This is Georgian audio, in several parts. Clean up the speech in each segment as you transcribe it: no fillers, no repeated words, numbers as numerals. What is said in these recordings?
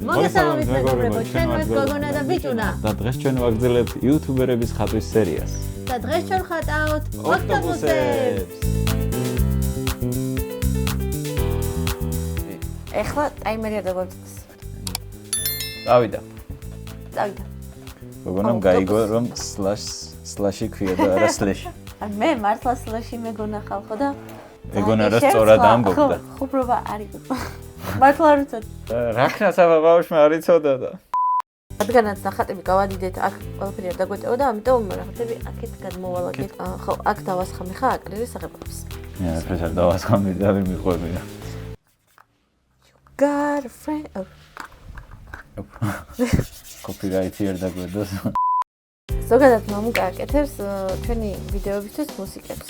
მოგესალმებით მეგობრებო, ჩვენ ვართ გოგონა და ბიჭუნა. და დღეს ჩვენ ვაგრძელებთ იუთუბერების ხატვის სერიას. და დღეს ჩვენ ხატავთ ოქტოპუსებს. ეხლა ტაიმერი არ დაგვაწყდეს. წავიდა. წავიდა. გოგონამ გაიგო რომ სლაში ქვია და არა სლეში. მე მართლა სლეში მეგონა ხალხო და მეგონა რა სწორად ამბობდა. ხუბრობა არ იყო. მართლა არ ვიცოდი. რა ქნას აბა ბავშვმა არ იცოდა და. რადგანაც ნახატები გავადიდეთ, აქ ყველაფერი არ დაგვეწევა და ამიტომ ნახატები აქეთ გადმოვალაგეთ. ხო, აქ დავასხამე ხა აკრილის აღებებს. ეს არ დავასხამე და ვერ მიყვები რა. Got a friend. კოპირაიტი არ დაგვედოს. ზოგადად მამუკა აკეთებს ჩვენი ვიდეოებისთვის მუსიკებს.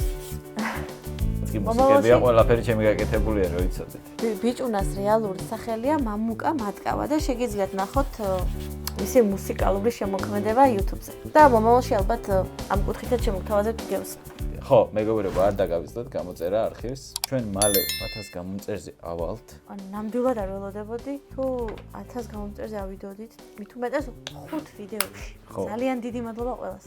მუსიკებია ყველაფერი ჩემი გაკეთებულია რა ვიცოდეთ. ბიჭუნას რეალური სახელია მამუკა მატკავა და შეგიძლიათ ნახოთ მისი მუსიკალური შემოქმედება YouTube-ზე. და მომავალში ალბათ ამ კუთხითაც შემოგთავაზებთ ვიდეოს. ხო, მეგობრებო, არ დაგავიწყდეთ გამოწერა არქივს. ჩვენ მალე 1000 გამომწერზე ავალთ. ნამდვილად არ ველოდებოდი თუ 1000 გამომწერზე ავიდოდით, მით უმეტეს 5 ვიდეოში. ძალიან დიდი მადლობა ყველას.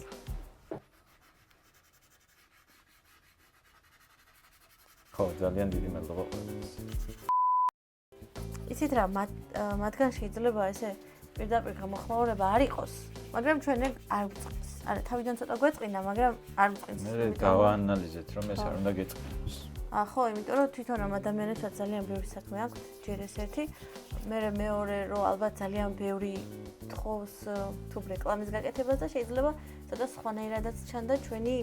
ხო, ძალიან დიდი მადლობა ყველას. იცით რა, მათგან შეიძლება ესე პირდაპირ გამოხმაურება არ იყოს, მაგრამ ჩვენ არ ვწყინს. არა, თავიდან ცოტა გვეწყინა, მაგრამ არ ვწყინს. მე გავაანალიზეთ, რომ ეს არ უნდა გეწყინოს. ხო, იმიტომ რომ თვითონ ამ ადამიანებსაც ძალიან ბევრი საქმე აქვთ, ჯერ ეს ერთი, მეორე რომ ალბათ ძალიან ბევრი თხოვს თუ რეკლამის გაკეთებას და შეიძლება ცოტა სხვანაირადაც ჩანდა ჩვენი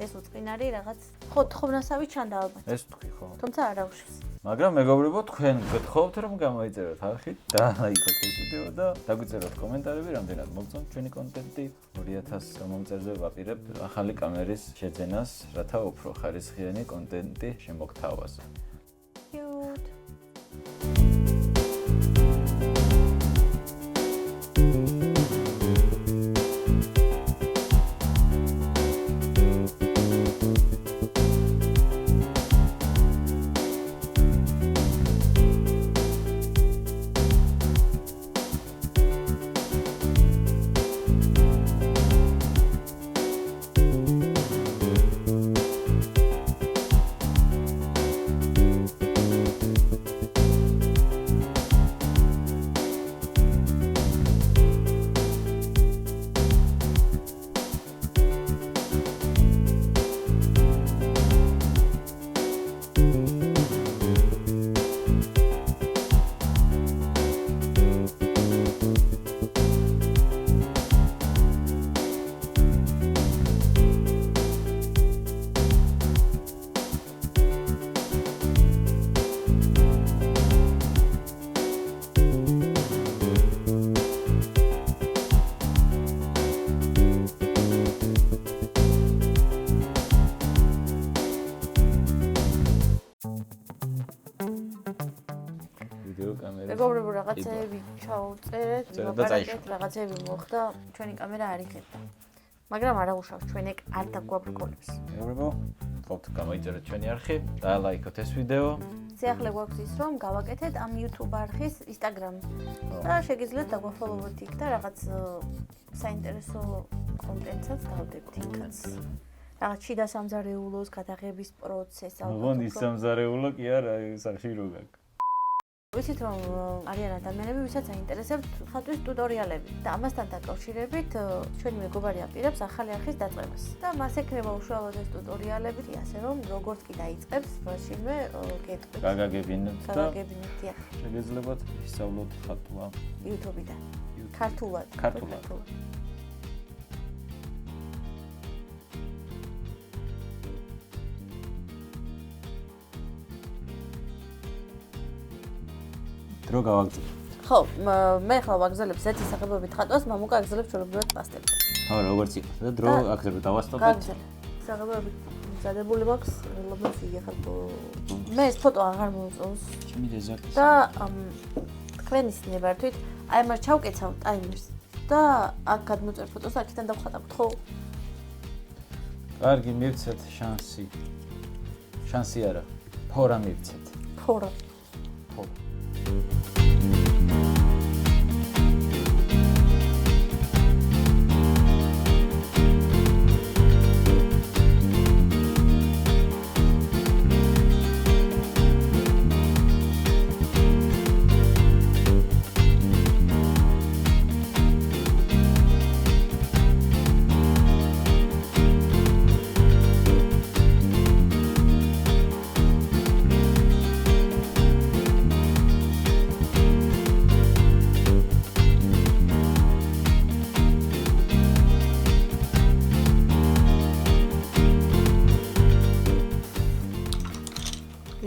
ეს უწყინარი რაღაც ხო თხოვნასავი ჩანდა ალბათ. ეს თქვი ხო. თუმცა არ აუშვეს. მაგრამ მეგობრებო, თქვენ გთხოვთ რომ გამოიწეროთ არხით და ლაიქოთ ეს ვიდეო და დაგვიწეროთ კომენტარები, რამდენად მოგწონთ ჩვენი კონტენტი. 2000 გამომწერზე ვაპირებ ახალი კამერის შეძენას, რათა უფრო ხარისხიანი კონტენტი შემოგთავაზო. Cute. მეგობრებო, რაღაცეები ჩავწერეთ, ვაპარაკეთ, რაღაცეები მოხდა, ჩვენი კამერა არ იღებდა. მაგრამ არ აუშავს, ჩვენ ეგ არ დაგვაბრკოლებს. მეგობრებო, გთხოვთ გამოიწეროთ ჩვენი არხი და ლაიქოთ ეს ვიდეო. სიახლე გვაქვს ის, რომ გავაკეთეთ ამ YouTube არხის Instagram-ი. და შეგიძლიათ დაგვაფოლოვოთ იქ და რაღაც საინტერესო კონტენტსაც დავდებთ იქაც. რაღაც შიდა სამზარეულოს გადაღების პროცესს ალბათ. მოგონი სამზარეულო კი არა, სახში რო გაქვს. ვიცით რომ არიან ადამიანები, ვისაც აინტერესებთ ხატვის ტუტორიალები და ამასთან დაკავშირებით ჩვენი მეგობარი აპირებს ახალი არხის დაწყებას. და მას ექნება უშუალოდ ეს ტუტორიალები, ასე რომ როგორც კი დაიწყებს, რაშინვე გეტყვით. გაგაგებინებთ და გაგაგებინებთ. შეგეძლებათ ისწავლოთ ხატვა YouTube-დან. ქართულად. დრო გავაგზავნე. ხო, მე ხლა ვაგზავნებ ზეთი სახელობით ხატვას, მამუკა აგზავნებს ჩვეულებრივად პასტელით. ხო, როგორც იყო და დრო აქეთ დავასწავლეთ. გაგზავნე. სახელობით მზადებული მაქვს, ლაბაც იგეხათ. მე ეს ფოტო აღარ მომწონს. ჩემი დეზაკი. და თქვენ ისინებართვით, აი მას ჩავკეცავ ტაიმერს და აქ გადმოწერ ფოტოს, აქედან დავხატავთ, ხო? კარგი, მივცეთ შანსი. შანსი არა. ფორა მივცეთ. ფორა. ხო.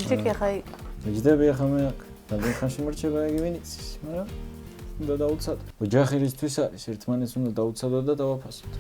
ჭიქი ხაი. მიჯდები ახლა მე აქ. რამდენ ხანში მორჩება იგი ვინიცის, მაგრამ უნდა დაუცადო. ოჯახისთვის არის, ერთმანეთს უნდა დაუცადო და დავაფასოთ.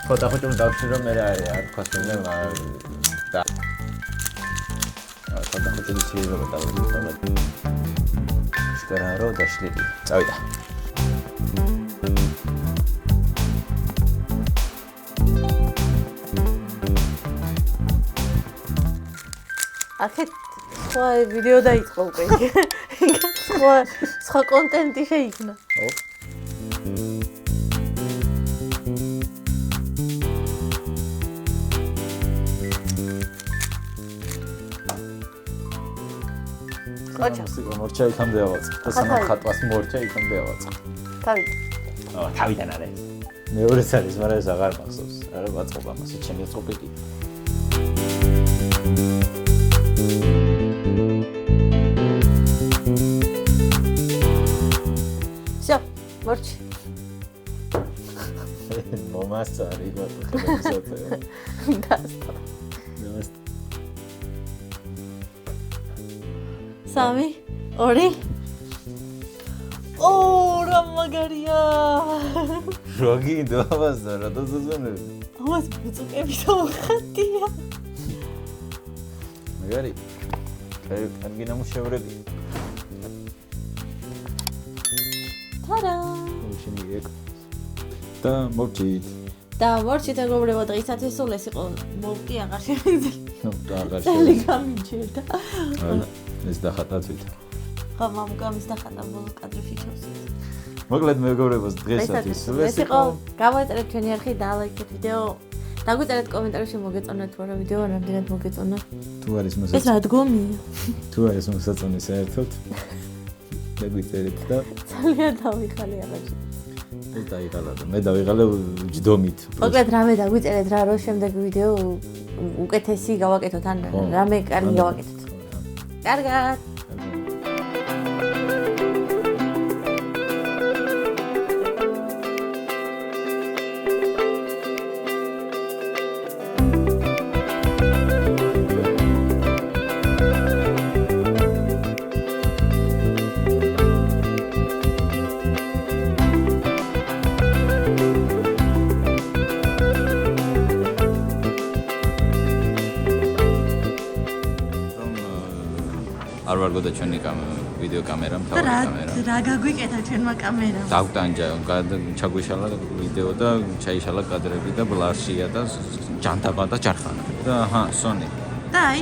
ხოთა ხოჭომ დავში რომ მე არ თქვას მე და ხოთა ხოჭი შეიძლება დავიწყოთ შკარა რო დაშლიდი წავიდა აქეთ სხვა ვიდეო დაიწყო უკვე სხვა კონტენტი შეიქმნა ო მორჩა იქამდე ავაწყო. დასამა ხატვას მორჩა იქამდე ავაწყო. თავიდან. თავიდან არის. მეორეც არის, მაგრამ ეს აღარ მახსოვს. არა ვაწყობ ამას, ჩემი წყობილი. всё, მორჩი. მომასწარი ვატყობ. დასტა. სამი, ორი. ო, რა მაგარია. როგი დავასწა რა დაზონები. ამას ბუწუკები დავხატია. მაგარი. კარგი ნამუშევრები. ტარა. მოშინიეკ. და მოვჭით. და მორჩით მეგობრებო დღეისათვის სულ ეს იყო მოვკი აღარ შემიძლია. ნუ და აღარ წელი გამიჩერდა. ეს დახატა თვითონ. ხო, მამუკამის დახატა ბოლო კადრებში ჩავსვით. მოკლედ მეგობრებო დღეისათვის სულ ეს იყო. გამოიწერეთ ჩვენი არხი და ლაიქეთ ვიდეო. დაგვიწერეთ კომენტარებში მოგეწონათ თუ არა ვიდეო, რამდენად მოგეწონა. თუ არის ეს მოსაწონი. რა დგომია? თუ არის მოსაწონი საერთოდ. დაგვიწერეთ და ძალიან დავიხალე აღარში. ეს დაიღალა და მე დავიღალე ჯდომით. მოკლედ რამე დაგვიწერეთ რა რო შემდეგ ვიდეო უკეთესი გავაკეთოთ ან რამე კარგი გავაკეთოთ. კარგად. არ ვარგო და ჩვენი ვიდეო კამერა, მთავარი კამერა. რა გაგვიკეთა ჩვენმა კამერამ? დაგტანჯა, ჩაგვიშალა ვიდეო და ჩაიშალა კადრები და ბლარშია და ჯანტაბა და ჯარხანა. და აჰა, სონი. და აი,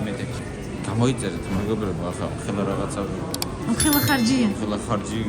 მეთქი. გამოიწერეთ მეგობრებო, ახლა ხელა რაღაცა. ხელა ხარჯია. ხელა ხარჯი